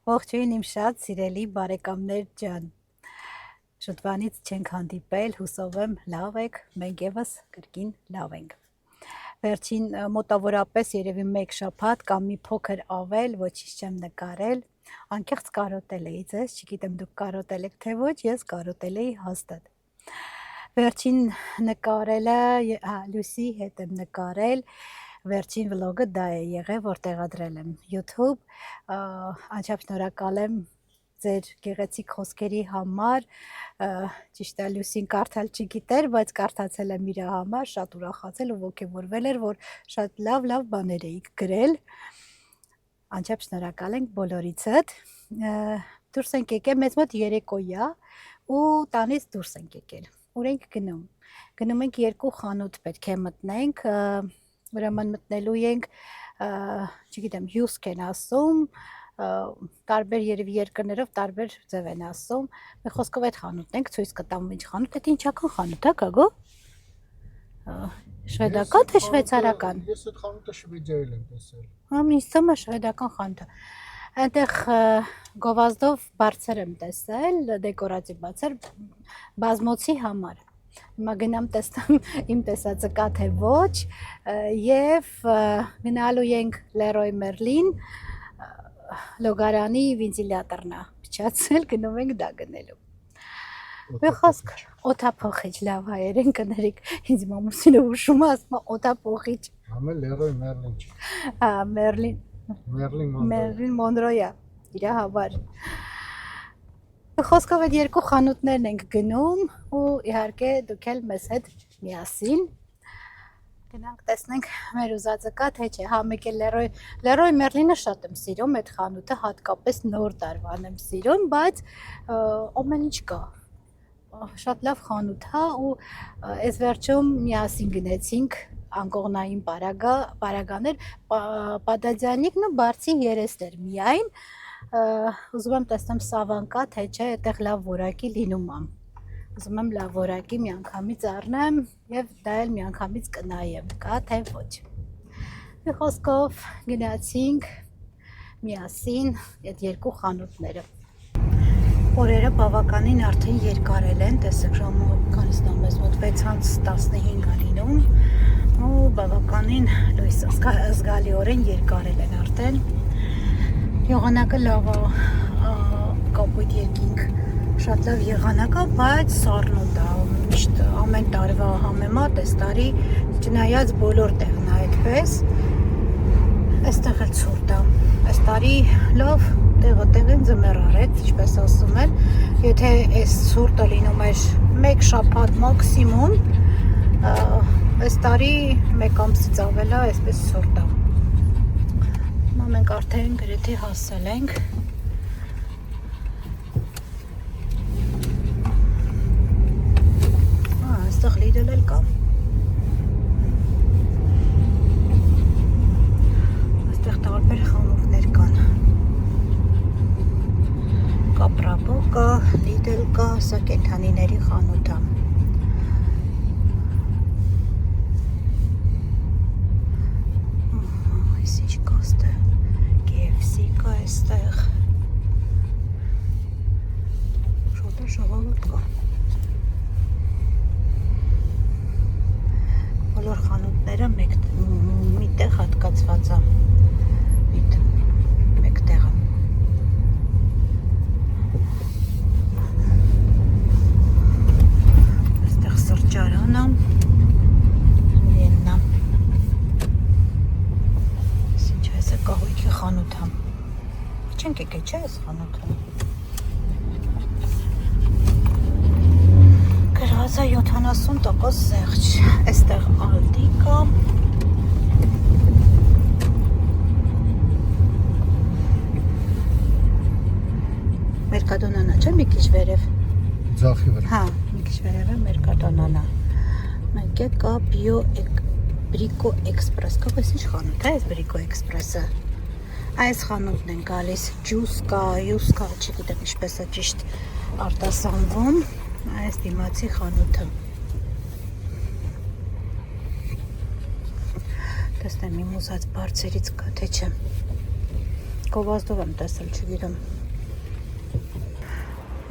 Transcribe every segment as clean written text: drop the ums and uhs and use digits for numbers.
Ողջույն իմ շատ սիրելի բարեկամներ ջան։ Շուտվանից չենք հանդիպել, հուսով եմ լավ եք, մենք եւս կրկին լավ ենք։ Վերջին մոտավորապես երևի 1 շաբաթ կամ մի փոքր ավել ոչինչ չեմ նկարել, անկեղծ կարոտել էի ձեզ, չգիտեմ դուք կարոտել եք թե ոչ, ես կարոտել էի հաստատ։ Վերջին նկարելը, Լուսի հետ եմ նկարել, վերջին վլոգը դա է եղել, որ տեղադրել եմ YouTube, անչափ շնորհակալ եմ ձեր գեղեցիկ խոսքերի համար, ճիշտ է Լուսին կարդալ չգիտեր, բայց կարդացել եմ իր համար, շատ ուրախացել ու ոգևորվել էր, որ շատ լավ բաներ էիք գրել, անչափ շնորհակալ ենք բոլորիցդ, դուրս ենք եկել, մեզ մոտ երեկոյա ու տանից դուրս ենք եկել, ուր ենք գնում ենք 2 խանութ պետք է մտնենք, ուրեմն մտնելու ենք, չգիտեմ, հյուսք են ասում, տարբեր երևի երկրներով տարբեր ձև են ասում, մի խոսքով այդ խանութն ենք ցույց կտամ ինչ խանութ, դա ինչական խանութ է, Գագո? Շվեդական թե շվեյցարական։ Ես այդ խանութը Շվեդիայել եմ տեսել։ Հա, ինձ թվում է շվեդական խանութ է։ Այնտեղ գովազդով բարձր եմ տեսել, դեկորատիվ բարձր բազմոցի համար։ Հիմա գնամ տեսնեմ իմ տեսածը կա թե ոչ եւ գնալու ենք Leroy Merlin լոգարանի վենտիլյատորն է փչացել, գնում ենք դա գնելու։ Մի խոսք, օդափոխիչ լավ հայերեն կներեք, ինձ մամուսինը ուշում է, ասում է օդափոխիչ։ Համը Leroy Merlin չի։ Հա, Merlin Monroe-ը, իր համար։ Խոսքով այդ 2 խանութներն ենք գնում ու իհարկե դուք էլ մեզ հետ միասին գնանք տեսնենք մեր ուզածը կա թե չէ, հա մեկ էլ Leroy Merlin-ը շատ եմ սիրում, այդ խանութը հատկապես նոր տարվան եմ սիրում, բայց ամեն ինչ կա, շատ լավ խանութ հա ու այս վերջում միասին գնեցինք անկողնային պարագաներ, Պադադյանիկն ու Բարձի երեսներ միայն, ուզում եմ տեսնեմ սավան կա թե չէ, այդտեղ լավ որակի լինում եմ, ուզում եմ լավ որակի միանգամից առնեմ և դա էլ միանգամից կնայեմ, կա թե ոչ։ Մի խոսքով գնացինք միասին այդ 2 խանութները։ Օրերը բավականին արդեն երկարել են, տեսեք ժամը կանցնա մեզ մոտ 6:15 է լինում ու բավականին լույս զգալիորեն երկարել են արդեն։ Եղանակը լավ է, կապույտ երկինք, շատ լավ եղանակ է, բայց սառնոտ է, միշտ ամեն տարվա համեմատ, այս տարի չնայած բոլոր տեղն է այդպես, այստեղ էլ ցուրտ է, այս տարի լավ տեղին ձմեռ արեց, ինչպես ասում են, եթե այս ցուրտը լինում էր 1 շաբաթ մաքսիմում, այս տարի 1 ամսից ավել է, այսպես ցուրտ է։ Հիմա մենք արդեն գրեթե հասել ենք։ Այստեղ Lidl էլ կա։ Այստեղ տարբեր խանութներ կան։ Կա Bravo կա, Lidl կա, սա կենդանիների խանութ է։ Այս ինչ կա այստեղ։ KFC կա այստեղ։ Շատ ժողովուրդ կա։ Բոլոր խանութները մի տեղ հատկացված է։ Մեկ տեղը։ Այստեղ սրճարան է։ Լեննա։ Ինչ է, սա կահույքի խանութ է։ Չենք եկել, չէ՞ այս խանութը։ Գրված է 70% զեղչ, այստեղ Aldi կա։ Մերկադոնանա, չէ՞ մի քիչ վերև։ Ձախի վրա։ Հա, մի քիչ վերև է Մերկադոնանա։ Մեկ է կա Brico Express, կա այս ինչ խանութ է, այս Brico Express-ը։ Այս խանութն են գալիս, ջուս կա, յուս կա, չգիտեմ ինչպես է ճիշտ արտասանվում, այս դիմացի խանութը։ Տեսնեմ իմ ուզած բարձերից կա թե չէ։ գովազդով եմ տեսել, չգիտեմ։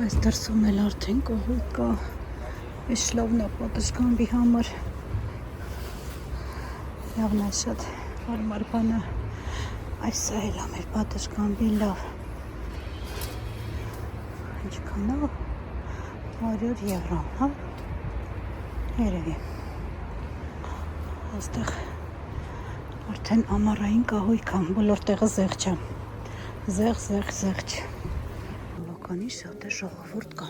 Այս դրսում էլ արդեն կողոտ կա։ Այս լավն է պատշգամբի համար։ Լավն է շատ հարմար բան է։ Այս էլ է մեր պատշգամբի լավ։ Ինչքան է 100 եվրո, հա։ Երևի։ Այստեղ արդեն ամառային կահույք է, բոլոր տեղը զեղչ է։ Զեղչ։ Բավականի շատ է ժողովուրդ կա։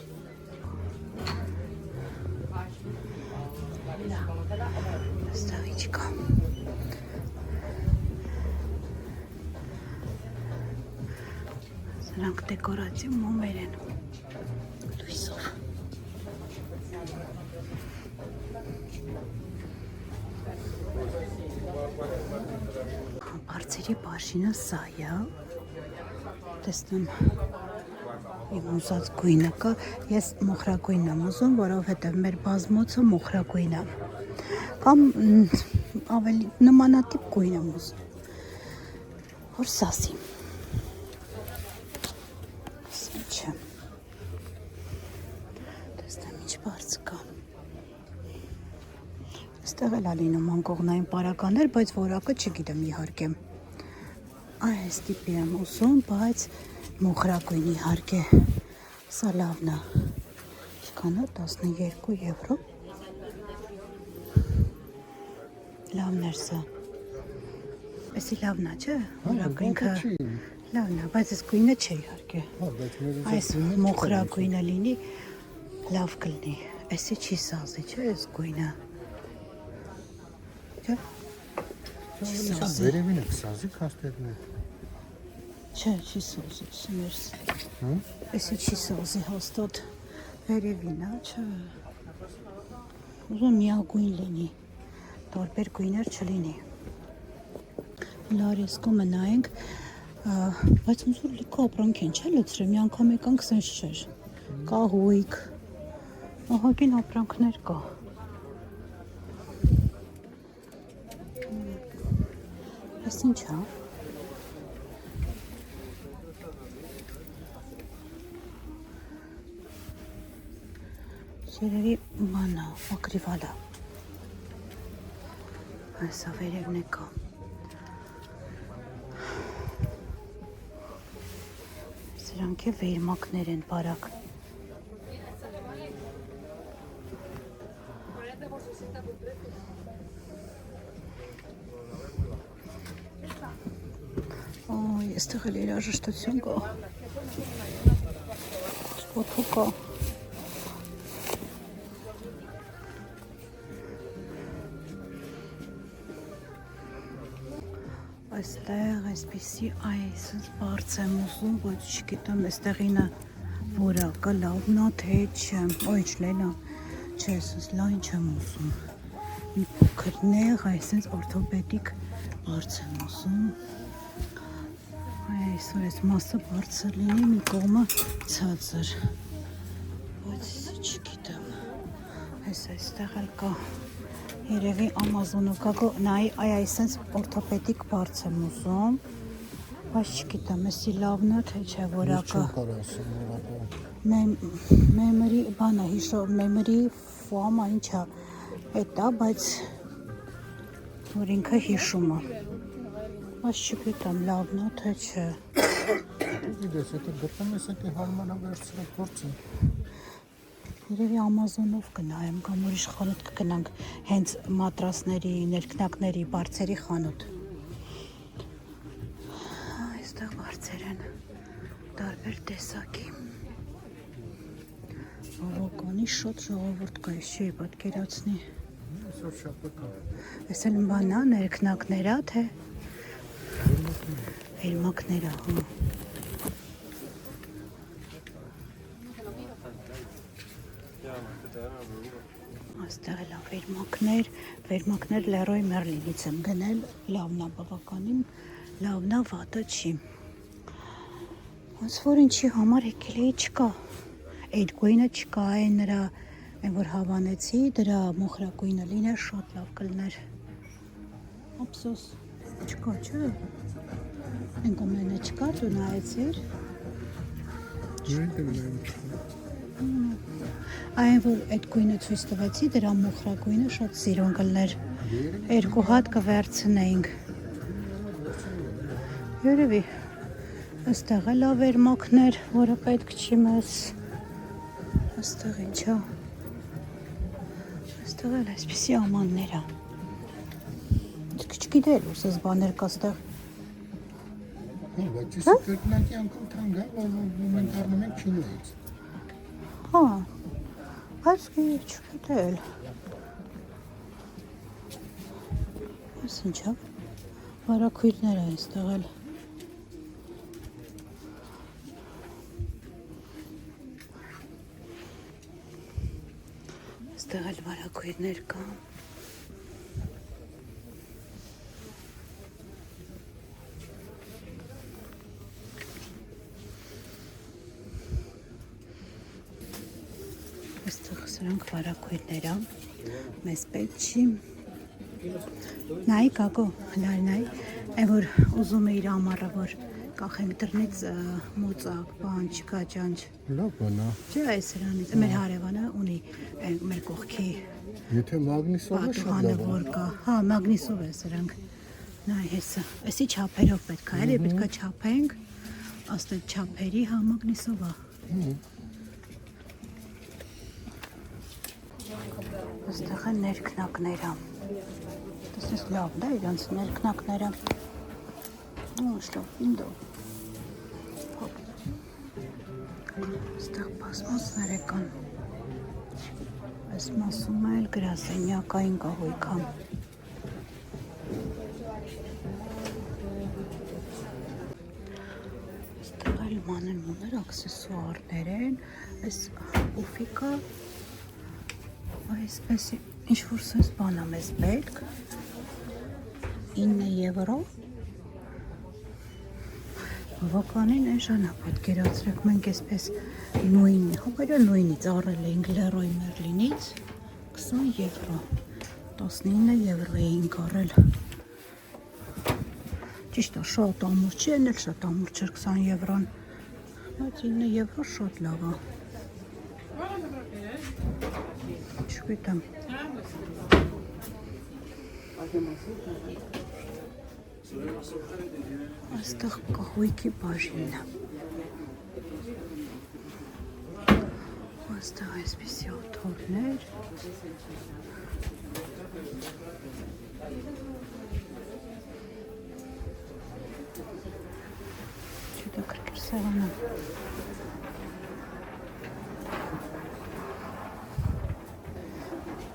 Այստեղ ինչ կա։ Սրանք դեկորատիվ մոմեր են։ Լույսով։ Բարձերի բաժինը սա է։ Տեսնեմ իմ ուզած գույնը կա, ես մոխրագույնն եմ ուզում, որովհետև մեր բազմոցը մոխրագույն է, կամ ավելի նմանատիպ գույն եմ ուզում, որ սասի, չէ, տեսնեմ ինչ բարձ կա, այստեղ էլ ալինում անկողնային պարականներ, բայց որակը չգիտեմ իհարկե, այս տիպի եմ ուզում, բայց մոխրագույն իհարկե, սա լավն է, ինչքան է 12 եվրո, լավն էր սա, էսի լավն է, չէ, որակը ինքը լավն է, բայց ես գույնը չէ իհարկե, այս մոխրագույնը լինի, լավ կլինի, էսի չի սազի, չէ, ես գույնը, չէ, չի սազի, Վերևին է սազի կաստերն է։ Չէ, չի սազի, սմերս, էսի չի սազի հաստատ վերևին, չէ, ուզում միագույն լինի, տարբեր գույներ չլինի, լարիսկո մնայինք, բայց ոնց որ լիքը ապրանք են, չէ լցրել, մի անգամ եկանք սենց չէր, կահույք, ահագին ապրանքներ կա, ես ինչ է, Երևի բանա, ակրիվալա, այսա վերևն է կա, սրանք է վերմակներ են բարակ, այստեղ էլ երաժշտություն կա, սպոթու կա, այստեղ այսպիսի այսս բարձ եմ ուզում, բայց չգիտեմ այստեղինը որակը լավն է, թե չէ, օյչ լենա, չէ, այսս լայն չեմ ուզում, մի փոքր նեղ, այսպես օրթոպեդիկ բարձ եմ ուզում, այսօր այս մասը բարձր լինի, մի կողմը ցածր, բայց չգիտեմ, այստեղ էլ կա, Երևի Ամազոնով կա, նայի այսպես օրթոպեդիկ բարձ եմ ուզում, բայց չգիտեմ, էսի լավն է, թե չէ որակը, մեմրի, բանա, հիշով, մեմրի ֆոամա ինչա, էտ է, բայց որ ինքը հիշում է, բայց չգիտեմ, լավն է, թե չէ, Գիտես, եթե գտնում ես էտի հարմարա վերցրը փորձը, Երևի Ամազոնով կնայեմ, կամ ուրիշ խանութ կգնանք, հենց մատրասների, ներքնակների, բարձերի խանութ, այստեղ բարձեր են, տարբեր տեսակի, բավականի շատ ժողովուրդ կա, ես չի պատկերացնի, ես էլ բանա, ներքնակներա, թե վերմակներա, հա, այստեղ էլ վերմակներ Լերոյ Մերլինից եմ գնել, լավնա բավականին, լավնա վատը չի, ոնց որ ինչի համար եկել էի չկա, այդ գույնը չկա, այն նրա, այն որ հավանեցի, դրա մոխրագույնը լիներ շատ լավ կլներ, ապսոս, չկա, չէ, Ենք ամենը չկա, դու նայեցիր։ Նույնտեղ նայում։ Այն որ այդ գույնը ցույց տվեցի, դրա մոխրագույնը շատ սիրուն կլներ։ Երկու հատ կվերցնեինք։ Երևի այստեղ էլ ավերմակներ, որը պետք չի մեզ։ Այստեղ ինչա։ Այստեղ էլ այսպիսի ամաններ ա։ Իսկ չգիտեր, ուսես բաներ կա այստեղ։ Բայց ես կրկնակի անգամ թանկ է, որ մենք առնում ենք չինոյից։ Հա, այս չգիտել։ Այս ինչա, վարակույրներ է այստեղ էլ։ Այստեղ էլ վարակույրներ կա։ Այստեղ սրանք վարակույրներ ա, մեզ պետք չի։ Նայի կակո, նայ, այն որ ուզում է իր ամառը, որ կախենք դռնից մոծակ, բան, չկա ճանճ։ Լավ բան է։ Չէ, այս սրանից, մեր հարևանը ունի մեր կողքի Եթե մագնիսով է շատ պատուհանը լավ։ որ կա, հա, մագնիսով է սրանք։ Նայ, հեսա, այսի չափերով պետք է, էլի պետք է չափենք, աստեղ չափերի, հա, մագնիսով է։ Այստեղ են ներքնակները։ Տեսնես լավ, դա իրանց ներքնակները։ Շլով, ինդո։ Այստեղ բազմասներ եկան։ Այս մասում էլ գրասենյակային կահույք ա։ Այստեղ էլ մանր աքսեսուարներ են, այս ուֆիկա, այսպես ինչ-որ սենց բան ա մեզ պետք, 9 եվրո, բավականին այն ժանա պատկերացրեք, մենք այսպես նույնի, հոբերը նույնից առել էինք Լերոյ Մերլինից, 20 եվրո, 19 եվրո էինք առել, ճիշտ է, շատ ամուր չի, են էլ շատ ամուր չէր 20 եվրոն, բայց 9 եվրո շատ լավ է, չգիտեմ, այստեղ կահույքի բաժինն է, այստեղ այսպիսի օթորներ, հետաքրքիր սեղան է,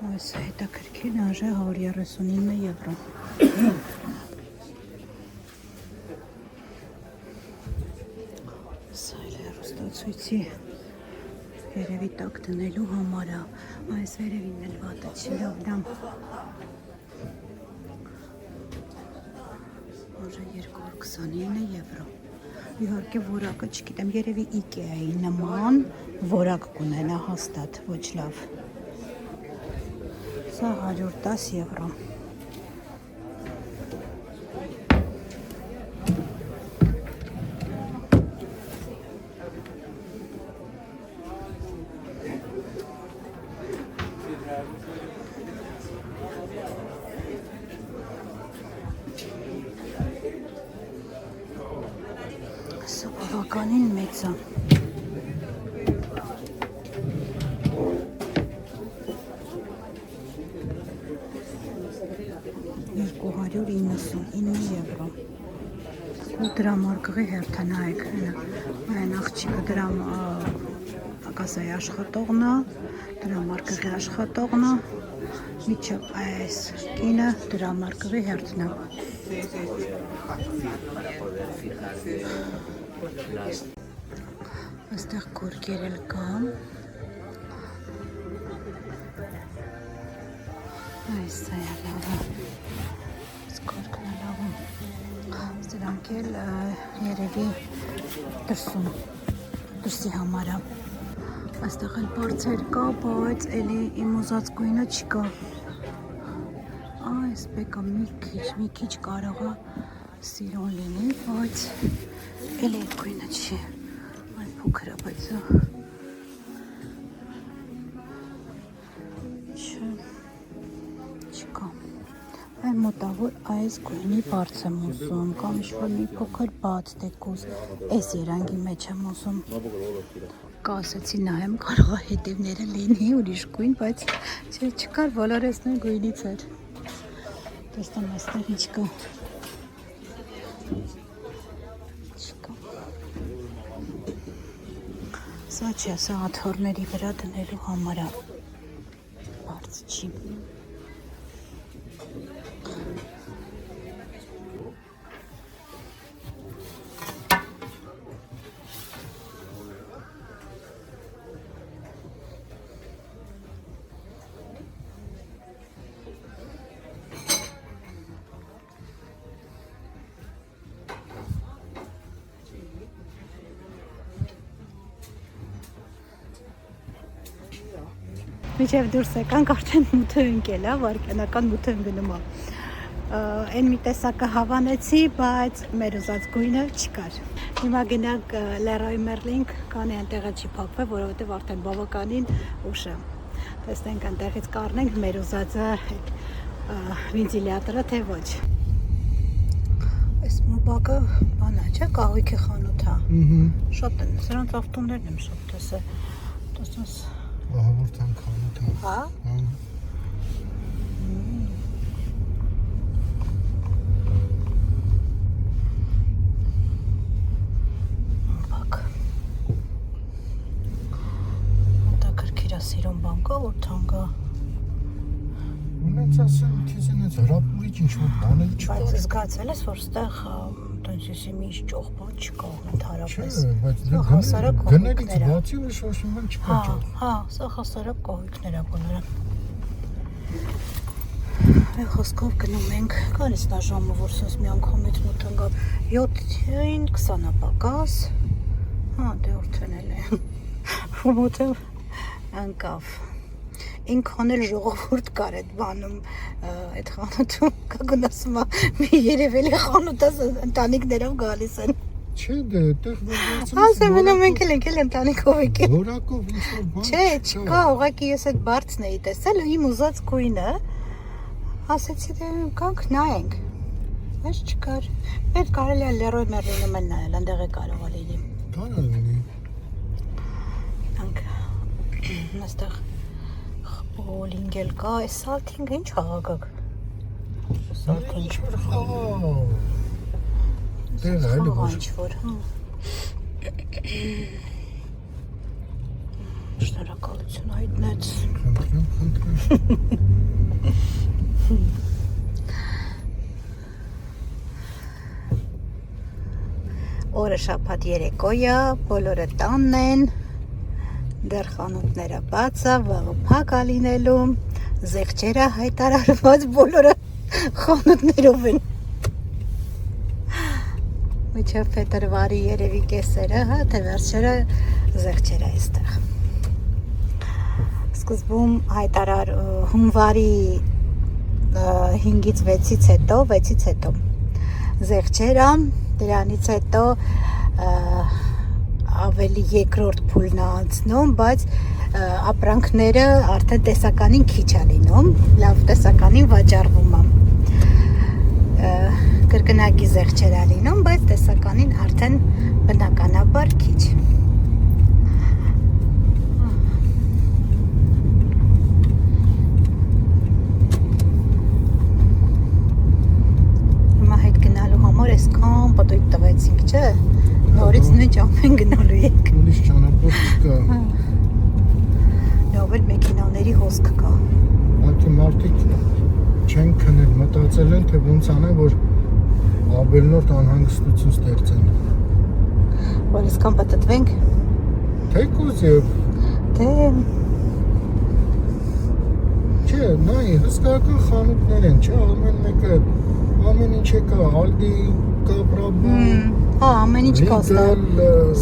այս հետաքրքիր արժե 139 եվրո, սա էլ հեռուստացույցի երևի տակ դնելու համար է, այս վերևինն էլ վատը չի լավ դամ, արժե 229 եվրո, իհարկե որակը չգիտեմ, երևի Ikea-ի նման որակ կունենա հաստատ, ոչ լավ, սա 110 եվրո, սա բավականին մեծ է, $299 եվրո, ու դրամարկղի հերթանայք, այն աղջիկը դրամ ակասայի աշխատողն է, դրամարկղի աշխատողն է, միջև այս կինը դրամարկղի հերթն է, այստեղ գորգեր էլ կա, այս է լավը, այս գորգն է լավը, սրանք էլ երևի դրսի համար է, այստեղ էլ բարձեր կա, բայց էլի իմ ուզած գույնը չկա, այս բեկա մի քիչ կարող է Սիրուն լինի, բայց էլ այդ գույնը չի, այն փոքր է, բայց չկա, այն մոտավոր այս գույնի բարձ եմ ուզում, կամ ինչ-որ մի փոքր բաց տեկուս, այս երանգի մեջ եմ ուզում, կասեցի նայեմ, կարող է հետևները լինի ուրիշ գույն, բայց չկար, բոլորս նույն գույնից էր, տեսնեմ այստեղ ինչ կա, Սա չէ, սա աթոռների վրա դնելու համար է, բարձ չի։ Միջև դուրս եկանք արդեն մութը ընկել է, վարկանական մութը ընկնում է։ Այն մի տեսակը հավանեցի, բայց մեր ուզած գույնը չկար։ Հիմա գնանք Leroy Merlin, կանի այնտեղը չի փակվել, որովհետև արդեն բավականին ուշ է։ Տեսնենք այնտեղից կառնենք մեր ուզածը վենտիլյատորը, թե ոչ։ Այս մոբակը բան է, չէ՞, կահույքի խանութ է։ Շատ են, սրանց ավտոներն եմ շատ տեսել։ Տեսնես Ահա որ տան խանութ է։ Հա։ Բակ։ Դա քրքիրա սիրուն բան կա, որ թանկա։ Ունենց ասեմ, քեզ այնց հրապուրիչ ինչ-որ բաներ չկա։ Բայց զգացել ես, որ ստեղ տոնցիսի մի ճոխ բան չկա ընդհանրապես։ Չէ, բայց հասարակ գներից կահույքներ է։ բացի ուրիշ ոչ մի բան չկա ճոխ։ Հա, սա հասարակ կահույքներ է բոլորը։ Այ խոսքով գնում ենք, կարից նա ժամը, որ սենց մի անգամից մոտ ընկավ 7-ին 20-ը պակաս։ Հա, դե արդեն էլ է։ Մոտը ընկավ։ Ինքան էլ ժողովուրդ կար այդ բանում, այդ խանութում, կագուն ասում է, մի երևելի խանութը ընտանիքներով գալիս են։ Չէ, դե, տեղ որ վերցնես։ Ասեմ, մենք էլ ենք էլ ընտանիքով եկել։ Որակով ինչ-որ բան Չէ, չկա, ուղղակի ես այդ բարձն էի տեսել ու իմ ուզած գույնը, ասեցի դե կանք նայենք, բայց չկար։ Պետք կարելի է Leroy Merlin-ում էլ նայել, այնտեղ է կարող է լինի։ Կարող է լինի։ Անք, այստեղ Բոլինգել կա, այս սալթինգը ինչ հաղագակ։ Սալթինգ Ինչ-որ խաղա։ Տեղ է էլի ոչ։ ինչ-որ, հա։ Շնորհակալություն հայտնեց։ Խնդրեմ։ Օրը շաբաթ երեկո է, բոլորը տանն են, դեռ խանութները բաց է, վաղը փակ է լինելու, զեղչերը հայտարարված բոլորը խանութներով են։ Միջև փետրվարի երևի կեսերը, հա, թե վերջերը զեղչեր է այստեղ։ Սկզբում հայտարար հունվարի 5-ից 6-ից հետո զեղչերը, դրանից հետո ավելի երկրորդ փուլն է անցնում, բայց ապրանքները արդեն տեսականին քիչ է լինում, լավ տեսականին վաճառվում է։ Կրկնակի զեղչեր է լինում, բայց տեսականին արդեն բնականաբար քիչ։ Հիմա հետ գնալու համար այսքան պատույտ տվեցինք, չէ՞։ Նորից նույն ճամփեն գնալու ենք։ Ուրիշ ճանապարհ չկա։ Լավ էլ մեքենաների հոսք կա։ Անկի մարդիկ չեն քնել, մտածել են, թե ոնց անեն, որ ավելնորդ անհանգստություն ստեղծեն։ Որ իսկան պատտվենք։ Թեկուզ եւ Դե չէ, նայ, հսկայական խանութներ են, չէ, ամեն մեկը ամեն ինչ կա, Aldi կա, Brabant, հա, ամեն ինչ կա ստեղ։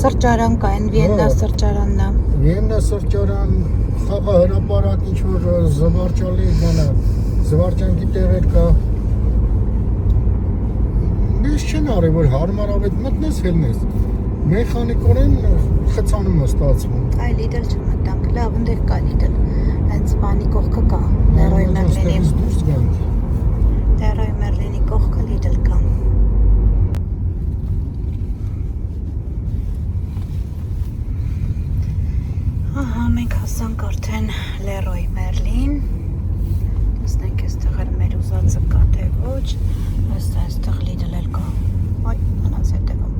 Սրճարան կա, այն Վիեննա սրճարանն է։ Վիեննա սրճարան, խաղահրապարակ, ինչ-որ զվարճալի բանը, զվարճանքի տեղեր կա։ Մի այդպես չեն արի, որ հարմարավետ մտնես հելնես։ Մեխանիկորեն խցանում է ստացվում։ Այ Lidl չմտանք, լավ, ընդեղ կա Lidl։ Հենց բանի կողքը կա, Leroy Merlin-ի։ Դուրս գանք։ Leroy Merlin-ի կողքը Lidl կա։ Ահա, մենք հասանք արդեն Leroy Merlin։ Տեսնենք այստեղ էլ մեր ուզածը կա թե ոչ։ Այստեղ Lidl էլ կա։ Այ, նրանց հետևում։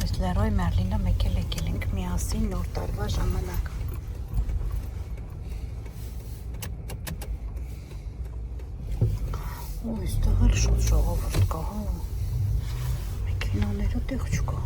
Այս Leroy Merlin-ը մեկ էլ եկել ենք միասին նոր տարվա ժամանակ։ Ու այստեղ էլ շուտ ժողովուրդ կա, հա։ Մեքենաները տեղ չկա։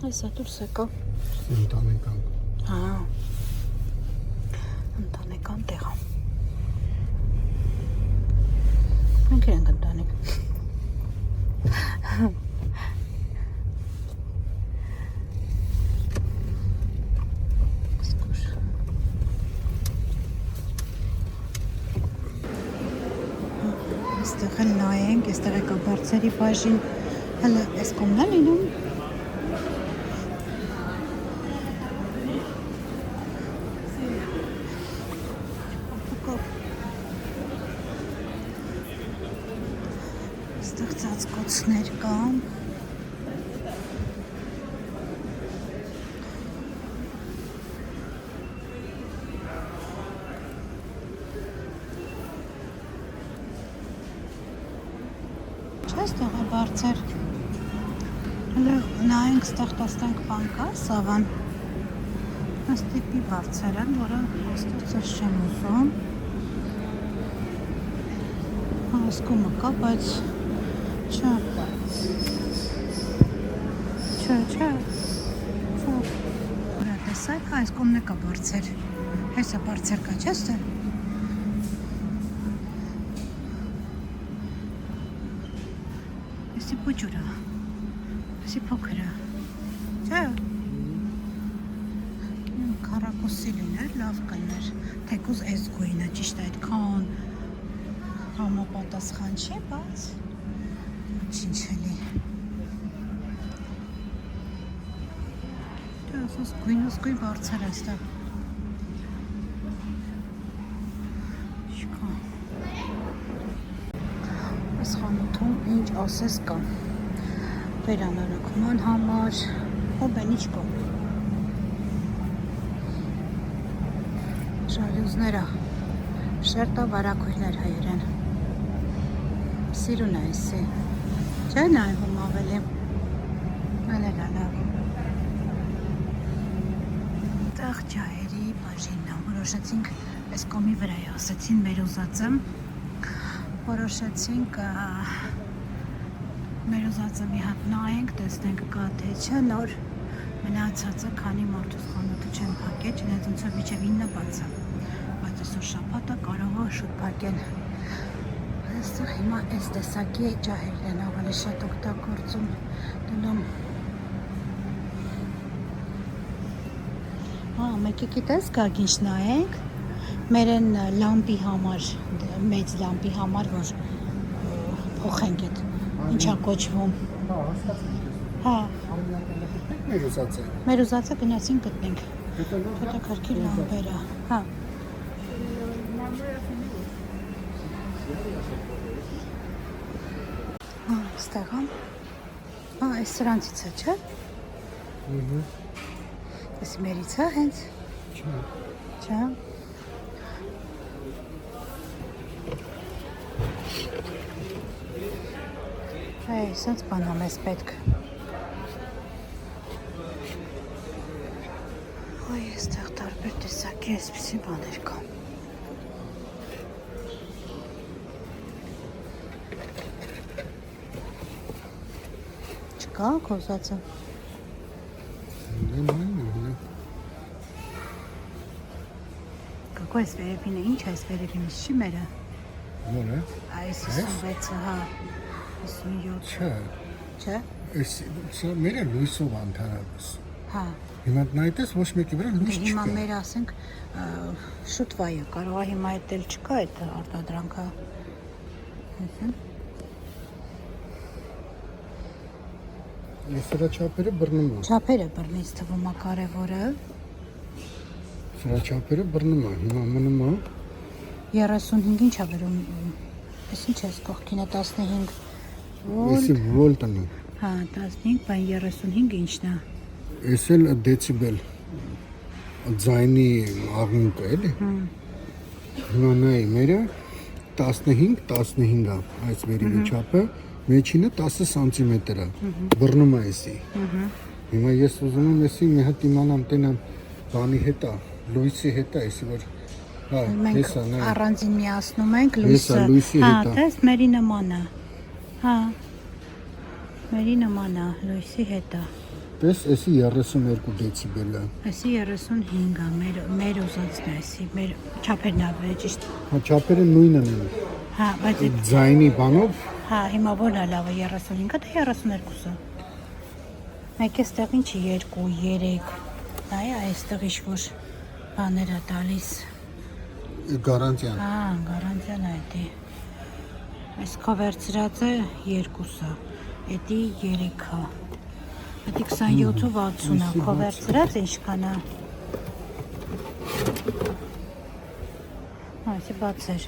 Այսա դուրս եկա։ Ընտանեկան։ Հա։ Ընտանեկան տեղ է։ Մենք ենք ընտանեկ։ Սկուր։ Այստեղ էլ նայենք, այստեղ եկա բարձերի բաժին։ Հələ այս կողմն է լինում։ Այստեղ ծածկոցներ կան։ Չէ՞ այստեղ է բարձր։ Հələ նայենք այստեղ տեսնենք բան կա, սավան։ Այս տիպի բարձր են, որը այստեղից չեմ ուզում։ Հասկումը կա, բայց չէ։ Ուրա տեսակ, այս կողմն է կա բարձր։ Հեսա բարձր կա, չէ՞ ստե։ Էսի փոճուրա։ Էսի փոքր է։ Չէ։ Քառակուսի լիներ, լավ կներ։ Թեկուզ այս գույնը ճիշտ այդքան համապատասխան չէ, բայց ինչ էլի։ Դե ասես գույն բարձր է այստեղ։ Չկա։ Այս խանութում ինչ ասես կա։ Վերանորոգման համար, հոբեն ինչ կա։ Ժալյուզները, շերտա վարակույրներ հայերեն։ Սիրուն է այսի, չէ նայվում ավելի, ալելա լավ։ Տեղ ջահերի բաժինն է, որոշեցինք այս կոմի վրա է, ասեցին մեր ուզածը, որոշեցինք մեր ուզածը մի հատ նայենք, տեսնենք կա թե չէ նոր մնացածը, քանի մարդուս խանութը չեն փակել, չնայած ոնցով մինչև 9 բաց է, բայց այսօր շաբաթը կարող է շուտ փակեն։ Այստեղ հիմա այս տեսակի ջահերն են ավելի շատ օգտագործում դնում։ Հա, մեկի գիտես գակ ինչ նայենք, մերեն լամպի համար, մեծ լամպի համար, որ փոխենք այդ, ինչա կոչվում։ Հա, հասկացա։ Հա, Մեր ուզածը։ մեր ուզածը գնացին գտնենք։ Հետաքրքիր լամպերը, հա։ Հա, այստեղ է։ Հա, այս սրանցից է, չէ՞։ Այս մերից է հենց։ Չէ։ Այ, սենց բան է մեզ պետք։ Այսպեսի բաներ կա։ Չկա կոզածը։ Կակո այս վերևինը ինչ այս վերևինը չի մերը։ Որ է։ Այս 56-ը, հա։ 57։ Չէ։ Չէ։ Այս սա մեր լույսով անթարավս։ Հա։ Հիմա նայտես ոչ մեկի վրա լույս չկա։ Հիմա մեր ասենք շուտվա է, կարող է հիմա այդ էլ չկա այդ արտադրանքը։ Սրա չափերը բռնում է։ Չափերը բռնից թվում է կարևորը։ Սրա չափերը բռնում է։ Հիմա մնում է 35-ին չափերում։ Այս ինչ է կողքինը 15 Էսի վոլտն է։ Հա, 15, բան 35 ինչն է։ Էս էլ դեցիբել ձայնի աղմուկ է, էլի։ Հիմա նայ մերը 15 է այս վերևի չափը, մեջինը 10 սանտիմետր է։ Բռնում է էսի։ Հիմա ես ուզում եմ էսի մի հատ իմանամ տենամ բանի հետ է, լույսի հետ է, էսի որ հա, Մենք հեսա նայ։ առանձին միացնում ենք Հեսա լույսի Հա, հետ է։ տես մերի նման է։ Հա։ Մերի նման է, լույսի հետ է։ Տես էսի 32 դեցիբել է։ Այսի 35 է, մեր ուզածն է, այսի մեր չափերն է վեր ճիշտ։ Հա չափերը նույնն են։ Հա, բայց այդ Ձայնի բանով հա, հիմա որն է լավը 35-ը, թե 32-ը։ Մեկ էստեղ ինչի 2, 3։ Նայ այստեղ ինչ-որ բաներ է տալիս։ գարանտիան։ Հա, գարանտիան է դա։ Այս կովերցրածը 2-ը, էդի 3-ը։ Էդի 27-ու 60-ը, կովերցրած ինչքան է։ Այսի բաց էր։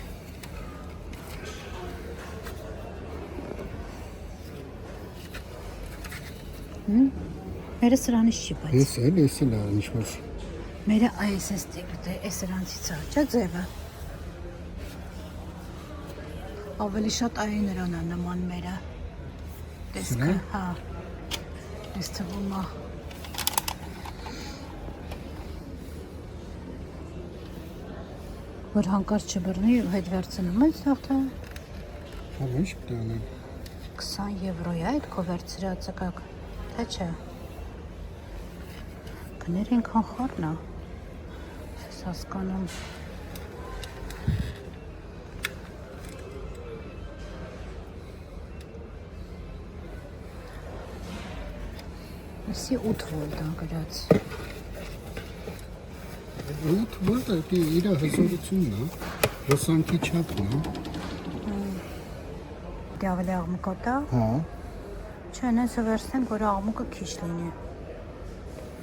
Մերը սրանից չի բայց։ Էս էլ է ինչ-որ Մերը այս է ստիգը, այս սրանցից է, չէ ձևը։ Ավելի շատ այ նրան է նման մերը։ Տեսքը, հա։ Այս թվում է։ Որ հանկարծ չբռնի, հետ վերցնում ես թղթը։ Հա ինչ պետք է անեմ։ 20 եվրո է այդ կովերցրածը կակ, թե չէ։ Գներ ինքան խառն է։ Ես հասկանում։ Եսի 8 վոլտ է գրած։ 8 վոլտը դի իր հզորությունն է, հոսանքի չափն է։ Դե ավելի աղմուկ է։ Հա։ Չէ, նեսը վերցնենք, որ աղմուկը քիչ լինի։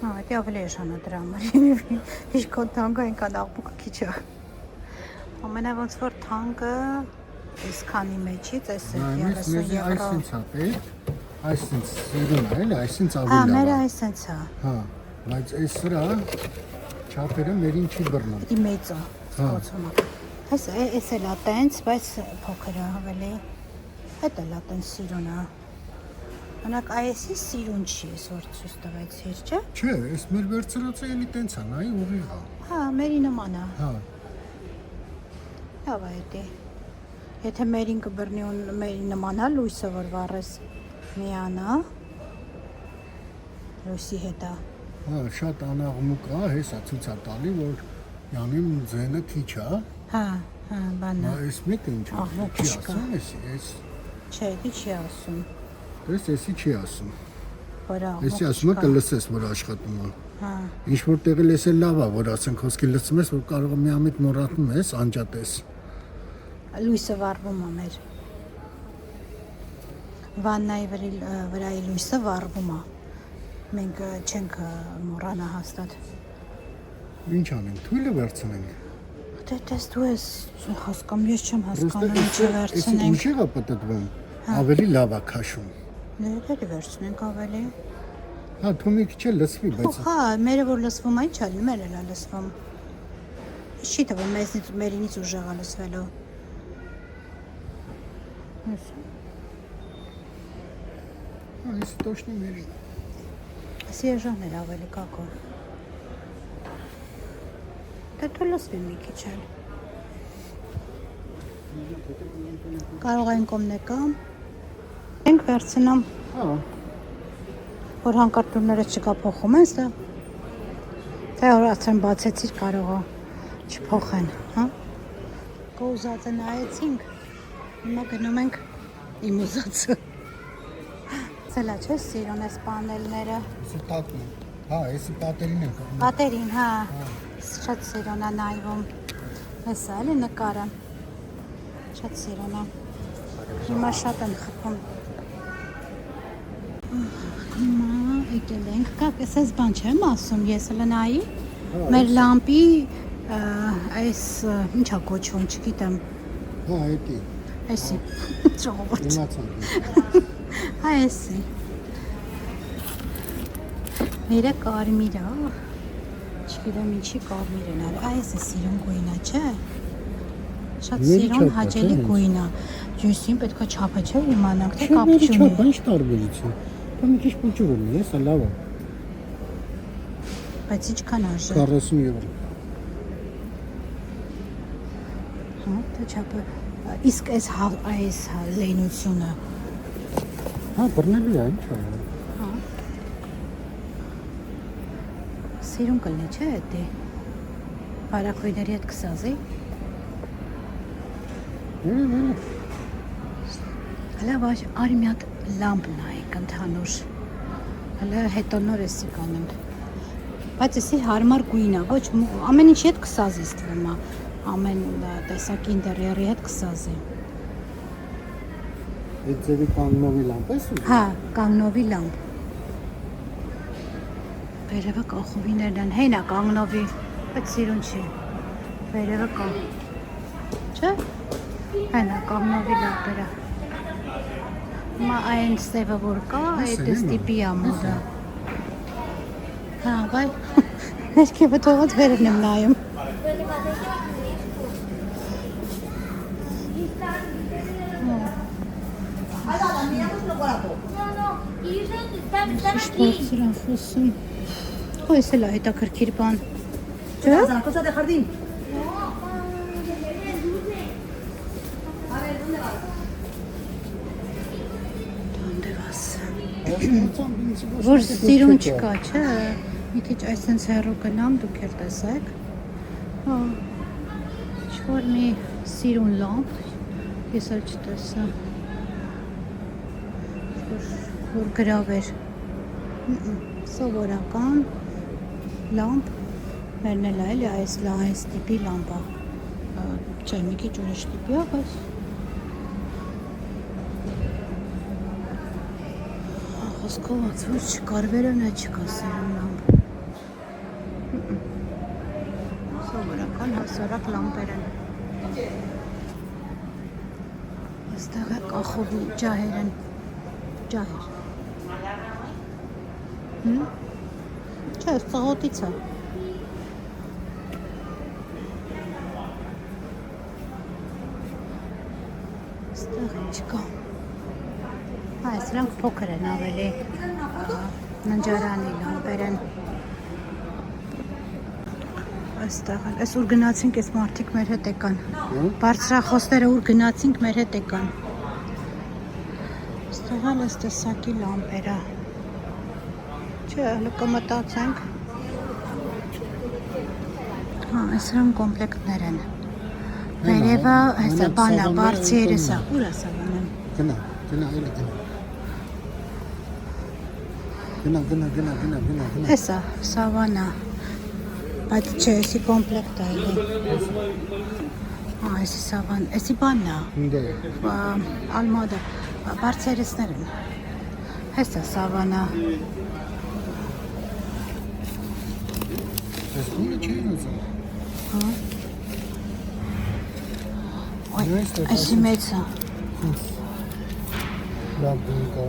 Հա, դա ավելի էժան է դրա համար։ Ինչքան թանկը այնքան աղմուկը քիչ է։ Ամենա ոնց որ թանկը այսքանի մեջից, այս 30 եվրո։ Այսինչ է, այսինչ սիրուն է, էլի, այսինչ Հա, ավելի մերը լավ է։ այսենց է։ Հա, բայց այս սրա չափերը մերին չի բռնում։ Դի մեծ է։ Զգացումը։ Այս էլ է տենց, բայց փոքր է ավելի։ Հետ էլ է տենց սիրուն է։ Անակ այսի սիրուն չի, որ ցույց տվեցիր, չէ՞։ Չէ, այս մեր վերցրածը էլի տենց է, նայ ուղիղ է։ Հա, մերի նման է։ Հա։ Լավ է դա։ Եթե մերին կբռնի ու մերի նման է լույսը որ վառես միանա։ Լույսի հետ է։ Հա, շատ անաղմուկ է, հեսա ցույց է տալի, որ յանին ձենը քիչ է։ Հա, հա, բանա։ Հա, այս մեկը ինչ է։ Աղմուկ Չի չկա։ ասում էսի, այս Չէ, դի չի ասում։ Դες էսի չի ասում։ Որ աղմուկ Էսի ասում է չկա։ կլսես, որ աշխատում է։ Հա, Ինչ որ տեղը լսել լավ է, որ ասենք խոսքի լսում ես, որ կարող է մի ամիտ մոռանում ես, անջատես։ լույսը վառվում է մեր։ Վաննայի վրայի լույսը վառվում է։ Մենք չենք մոռանա հաստատ։ Ինչ անենք, թույլը վերցնենք։ Դե տես դու ես հասկանում, ես չեմ հասկանում ինչը Էսի վերցնենք։ ուժեղ է պատտվում, ավելի լավ է քաշում։ Ներդերի վերցնենք ավելի։ Հա, թու մի քիչ էլ լսվի, բայց Հա, մերը որ լսվում է, ի՞նչ է, մեր էլ է լսվում։ Չի թվում մեզնից մերինից ուժեղ է լսվելու։ այս տոշնի մերի։ Էսի էժան էր ավելի կակո։ Դե դու լսվի մի քիչ էլ։ Կարող են կոմնեկամ։ Ենք վերցնամ, Հա, որ հանկարդուրները չկափոխում են սա։ Թե որ ասեմ բացեցիր կարող է չփոխեն, հա։ Կոզածը նայեցինք։ Հիմա գնում ենք իմ ուզածը։ Սելա չէ սիրուն էս պանելները։ սա տակն է։ Հա, էսի պատերին է կողմ։ Պատերին, հա։ Շատ սիրուն է նայվում։ Հեսա էլի նկարը։ Շատ սիրուն է։ Հիմա շատ են խփում։ Հիմա եկել ենք, կակ, ես բան չեմ ասում, ես էլ նայի։ Մեր լամպի այս ինչա կոչվում, չգիտեմ։ Հա, էդի։ Էսի ժողովուրդ։ Իմացանք։ Հա էսի։ Մերը կարմիր է։ Չգիտեմ ինչի կարմիր են արել։ Այս է սիրուն գույնը, չէ։ Շատ սիրուն հաճելի գույն է։ Ջույսին պետքա չափը չէ իմանանք, թե կապ չունի։ Ինչ տարբերություն։ Դա մի քիչ փոճուրում է, սա լավ է։ Բայց ինչքան արժե։ 40 եվրո։ Հա, դա չափը։ Իսկ այս լենությունը։ Հա, բռնելու է, ինչ է։ Հա։ Սիրուն կլինի, չէ՞ դա։ Բարակույների հետ կսազի։ Հələ վաշ արի մի հատ լամպ նայեք ընդհանուր։ Հələ հետո նոր էսի կանենք։ Բայց էսի հարմար գույն է, ոչ ամեն ինչի հետ կսազի ստվում է։ Ամեն տեսակի ինտերիերի հետ կսազի։ Այդ ձևի կանգնովի լամպ ես ուզում։ Հա, կանգնովի լամպ։ Վերևը կախովիներն են, հենա կանգնովի, բայց սիրուն չի։ Վերևը կա։ Չէ՞։ Հենա կանգնովի լամպերը։ Հիմա այն սևը որ կա, այդ ստիպի ամոդը։ Հա, բայ ներքևը թողած վերևն եմ նայում։ Շպորտսր են խոսում։ Հո ես էլ է հետաքրքիր բան։ Չէ՞։ Որ սիրուն չկա, չէ։ Մի քիչ այսենց հեռու գնամ, դուք էլ տեսեք։ Հա։ Ինչ-որ մի սիրուն լամպ, ես էլ չտեսա։ Որ գրավեր։ Սովորական լամպ, մերն էլ այլ է այս տիպի լամպա։ Չէ, մի քիչ ուրիշ տիպի է, բայց խոսքով ացվոր չկարվերը նա չկա սիրուն լամպ։ Սովորական հասարակ լամպեր են։ Այստեղ է կախովի ջահեր են։ Ջահեր։ Չէ, ծղոտից է։ Այստեղ ինչ կա։ Հա, սրանք փոքր են ավելի ննջարանի լամպեր են։ Այստեղ էլ, այս ուր գնացինք, այս մարդիկ մեր հետ եկան։ Բարձրախոսները ուր գնացինք, մեր հետ եկան։ Այստեղ էլ այս տեսակի լամպերը։ Չէ, հələ կմտածենք։ Հա, այս սրանք կոմպլեկտներ են։ Վերևը, հեսա բանա, բարձի երեսա, ուր է սավանան։ Գնա, էլի գնա։ Գնա։ Հեսա, սավանա։ Բայց չէ, էսի կոմպլեկտ է էլի։ Հա, էսի սավան, էսի բանն է։ Ինձ Ալմոդը, բարձի երեսներ են։ Հեսա, սավանա։ Ես գունը չեն ուզում։ Հա։ Ոյ, էսի մեծ է։ Լավ գուն կա։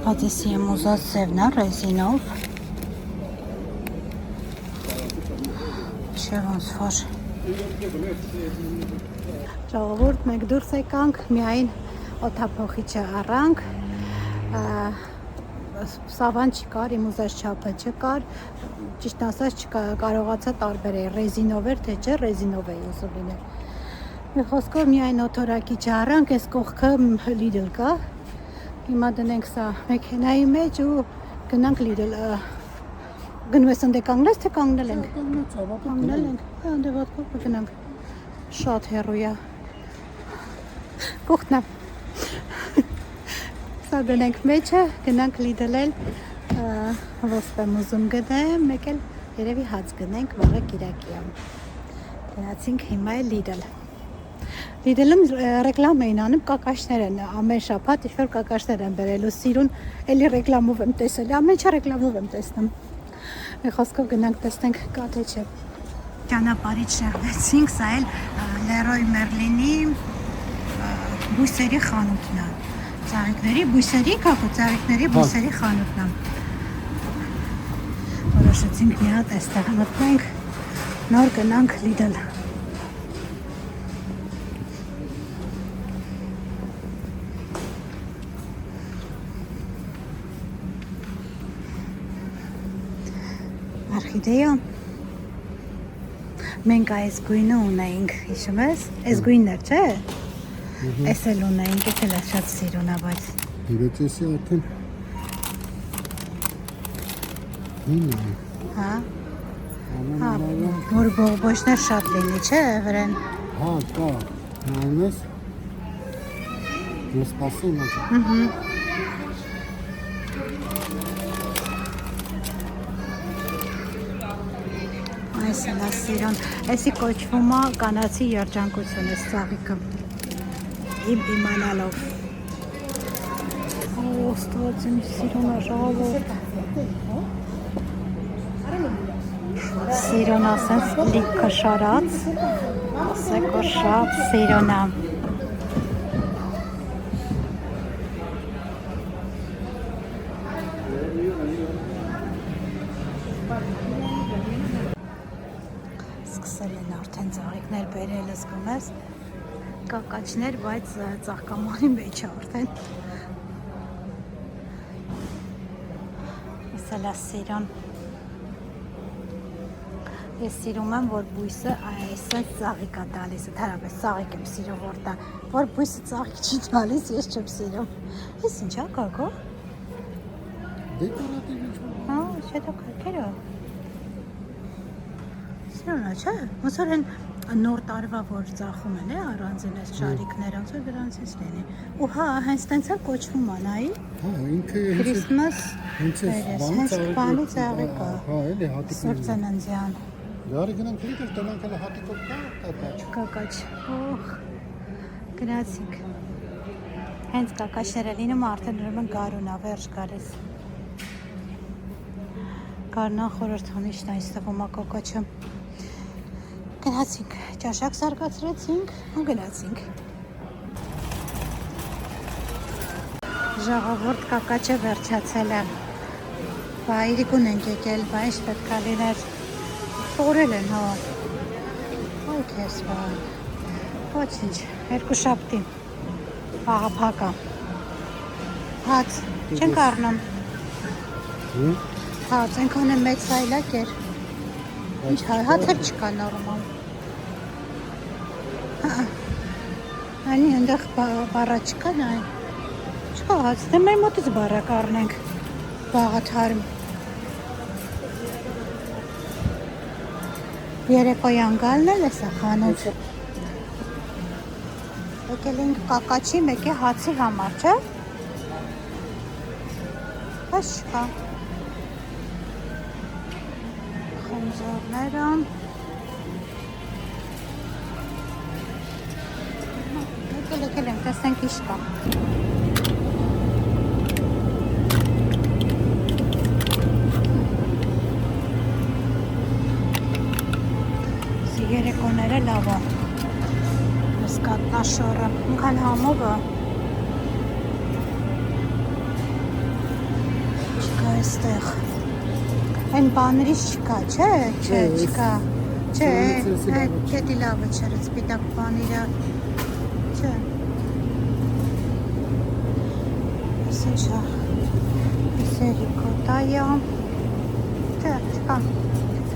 Բայց էսի եմ ուզած սևն է, ռեզինով։ Չէ ոնց որ։ Ժողովուրդ, մենք դուրս եկանք, միայն օդափոխիչը առանք։ սավան չկար, իմ ուզած չափը չկար, ճիշտ ասած կարողացա տարբերել, ռեզինով էր, թե չէ, ռեզինով էի ուզում լինել։ Մի խոսքով միայն օթորակի ճարանք, այս կողքը Lidl կա։ Հիմա դնենք սա մեքենայի մեջ ու գնանք Lidl։ Գնում ես ընդ կանգնես, թե կանգնել ենք։ Կանգնել ենք, դե ոտքով գնանք։ Շատ հեռու է։ Կողքն է։ Սա դնենք մեջը, գնանք Lidl-էլ, ոսպ եմ ուզում գնեմ, մեկ էլ երևի հաց գնենք, վաղը կիրակի եմ։ Գնացինք հիմա է Lidl։ Lidl-ում ռեկլամ էին անում, կակաշներ են, ամեն շաբաթ ինչ-որ կակաշներ են բերելու, սիրուն, էլի ռեկլամով եմ տեսել, ամեն ինչ ռեկլամով եմ տեսնում։ Մի խոսքով գնանք տեսնենք կա թե չէ։ Ճանապարհից շեղվեցինք, սա էլ Leroy Merlin-ի բույսերի խանութն է։ Ծաղիկների բույսերի, կակո ծաղիկների բույսերի խանութն է։ Որոշեցինք մի հատ այստեղ մտնենք, նոր գնանք Lidl։ Արխիդեա։ Մենք այս գույնը ունեինք, հիշում ես։ Այս գույնն էր, չէ՞։ Այս էլ ունեինք, ես էլ շատ սիրուն է, բայց։ Բայց էսի արդեն Հա։ Հա, որ բողբոջներ շատ լինի, չէ՞, վրան։ Հա, կա։ Նայես։ Ես սպասում եմ։ Այս էլ է սիրուն։ Այսի կոչվում է կանացի երջանկություն, այս ծաղիկը։ Իմ իմանալով։ Ոստված իմ սիրուն է ժողովուրդ։ Սիրուն ասենց լիքը շարած, ասեք որ շատ սիրուն է։ Սկսել են արդեն ծաղիկներ բերել, զգում ես, կակաչներ, բայց ծաղկամանի մեջ է արդեն։ Ես էլ է սիրուն։ Ես սիրում եմ, որ բույսը այսպես ծաղիկ է տալիս, ընդհանրապես ծաղիկ եմ սիրում, որ բույսը ծաղիկ չի տալիս, ես չեմ սիրում։ Ես ինչ է կակո։ Դեկորատիվ ինչ-որ։ Հա, շետո կարկերը։ Սիրուն է, չէ՞։ Ոնց որ են նոր տարվա որ ծախում են, առանձին այս շարիկները, ոնց որ դրանցից լինի։ Ու հա, հենց տենց է կոչվում է, նայի։ Հա, ինքը Քրիսմաս, հենց բանի ծաղիկը։ Հա, էլի հատիկներ։ Սուրբ ծննդյան։ Գարի գնանք Lidl, տնանք էլ հատիկով կա, Կակաչ, օխ, գնացինք։ Հենց կակաչները լինում արդեն ուրեմն գարունա, վերջ գալիս։ Գարնան խորհրդանիշն այստեղ ումա կակաչը։ Գնացինք, ճաշակ զարգացրեցինք ու գնացինք։ Ժողովուրդ կակաչը վերջացել է։ Բա իրիկուն ենք եկել, բա ինչ պետք է լիներ։ Խորել են, հա։ Այ քեզ բա։ Ոչինչ, երկու շաբթի։ Աղափակա։ Հաց, չենք առնում։ Հաց, այնքան է մեծ սայլակ էր։ Ինչ հաթեր չկա նորմալ։ Անի հնդեղ բարա չկա նայ։ Չկա հաց, դե մեր մոտից բարա կառնենք։ Բաղաթարմ։ Երեկոյան գալն էլ է սա խանութ։ Եկել ենք կակաչի, մեկ է հացի համար, չէ՞։ Բայց չկա։ Խնձորները։ Եկել ենք, տեսնենք ինչ կա։ Երեկոները լավ է։ Ես կատնաշորը, ինքան համովը։ Չկա այստեղ։ Այն բաներից չկա, չէ, չկա։ Չէ, այդ կետի լավը չեր, սպիտակ բանիրը, չէ։ Ես ինչ է, ես Սերիկոտայա։ Չէ, չկա։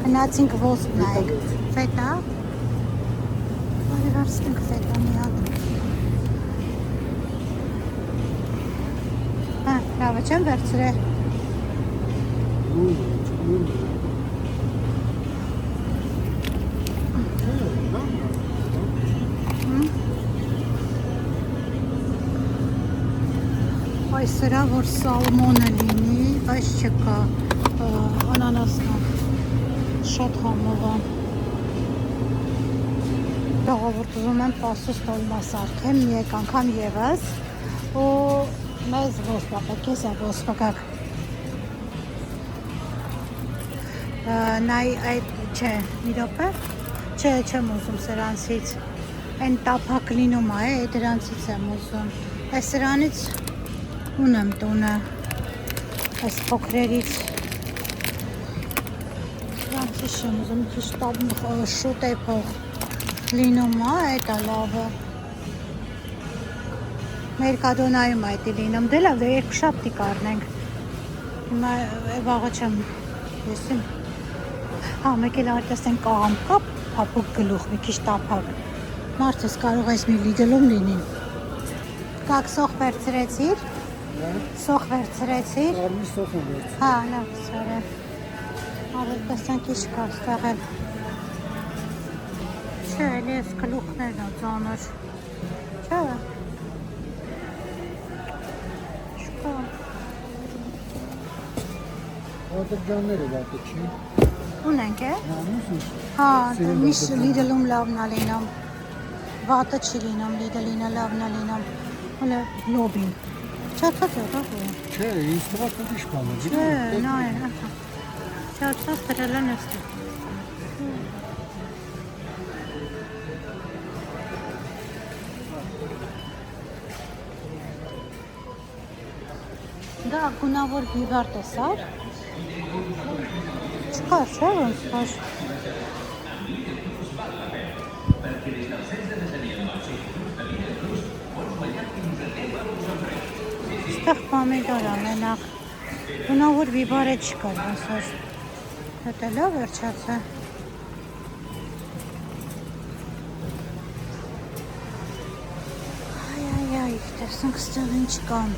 Գնացինք ոսպ նայեք։ Ֆետա։ Բարի հարցնենք ֆետա մի հատ։ Հա, լավը չեմ վերցրել։ Այս սրա, որ սալմոնը լինի, այս չկա, անանասնա, շատ համով է։ Ժողովուրդ ուզում եմ պասուս տոլմա սարքեմ մեկ անգամ ևս, ու մեզ ոսպակակ, ես է ոսպակակ։ Նայ այդ, չէ, մի դոպե, չէ, չեմ ուզում սրանցից, են տապակ լինում է, դրանցից եմ ուզում, այս սրանից ունեմ տունը, այս փոքրերից, սրանցից չեմ ուզում, շուտ է փող լինում է, այդ է լավը, Մերկադոնայում այդ է լինում, դե լավ, դե երկու շաբթի կառնենք, հիմա վաղը չեմ, եսին, հա, մեկ էլ արտեսեն կաղամ կա, փափուկ գլուխ, մի քիչ տափակ, մարդս կարող ես մի լիդլում լինի, կակ սոխ վերցրեցիր, սոխ վերցրեցիր, Արմի սոխ եմ վերցրել։ հա, լավ, սարը, արդեսեն քիչ կա ստեղել, չէ, էլի ես գլուխներն է ծանր, չէ, չկա, Ադրջանները վատը չի։ ունենք է, Հա, հա, միշտ լիդլում լավն է լինում, վատը չի լինում, լիդլինը լավն է լինում, հոլը լոբին, չացած է, դաղու, Չէ, ինձ տղատ ուրիշ բան է։ չէ, նայ, չացած դրել են էստի, դա գունավոր բիվար տեսար, չկա, չէ, ոնց կար, ստեղ պամիդոր ամենակ, գունավոր բիվար է չկար, ոնց որ, հետ է լավ վերջաց է, այ, տեսնք ստեղ ինչ կան,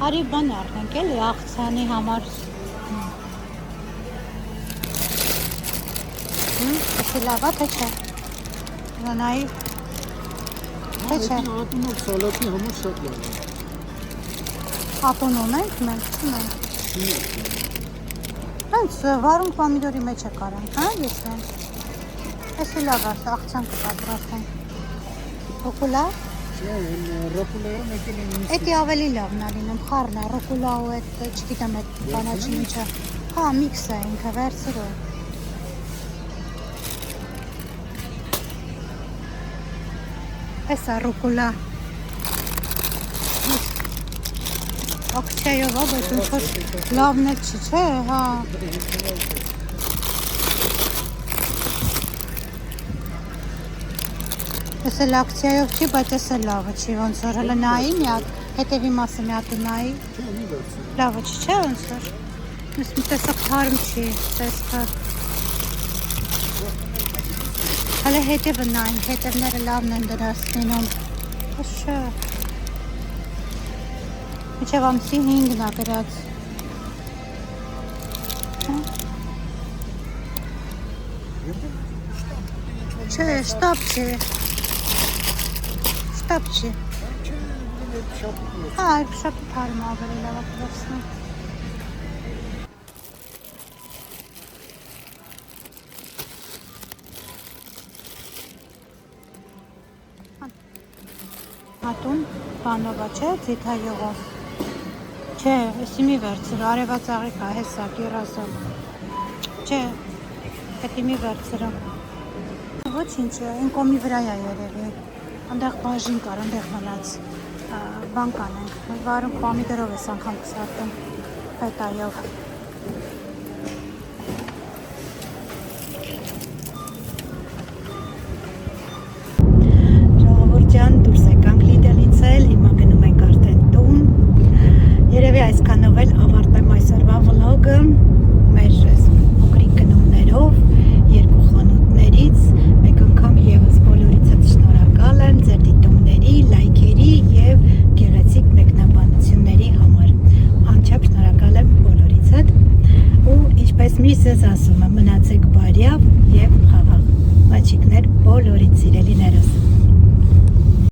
Արի բան առնենք էլի աղցանի համար, էսի լավա թե չէ, նայի, թե չէ, Ատունով սալատի համար շատ լավ է։ ատուն ունենք մենք, չունենք, հենց վարունգ պամիդորի մեջ է կարանք, հա, եսնենք, էսի լավ է, աղցան կպատրաստենք, ռուկուլա, Չէ, ռոկուլայով մեկ էլ են էտի ավելի լավն է լինում, խառն է, ռուկուլա ու էտ, չգիտեմ էտ բանաչի միջը, հա, միքս է ինքը, վերցրու, Էս է ռուկուլա, ակցիայով է, բայց ոնց որ լավն էլ չի, չէ, հա, Էս էլ ակցիայով չի, բայց էս էլ լավը չի, ոնց որ հələ նայի մի հատ, հետևի մասը մի հատ նայի, լավը չի, չէ, ոնց որ, ես մի տեսակ թարմ չի, տեսքը, հələ հետևը նայինք, հետևները լավն են դրած լինում, ես չէ, միջև ամսի 5-ն է գրած, չէ, շտապ չի, Շտապ չի։ Հա, այդ շատ թարմ ավելի լավ կվերցնեմ։ Հատուն բանովա չէ, ձիթայողով։ Չէ, էսի մի վերցր, արևածաղիկ է, հեսա, կիրասով։ Չէ, հետի մի վերցրը։ Ոչինչ, այն կոմի վրա է երևի։ Անդեղ բաժին կար, անդեղ մնաց բան կանենք, վարունգ պամիդորով ես անգամ կսարտեմ, հետայով։ Ժողովուրդ ջան, դուրս եկանք Լիդելից էլ, հիմա գնում ենք արդեն տուն, Միսս ասում է մնացեք բարյավ եւ խաղաղ։ Մաչիկներ բոլորիդ սիրելիներս։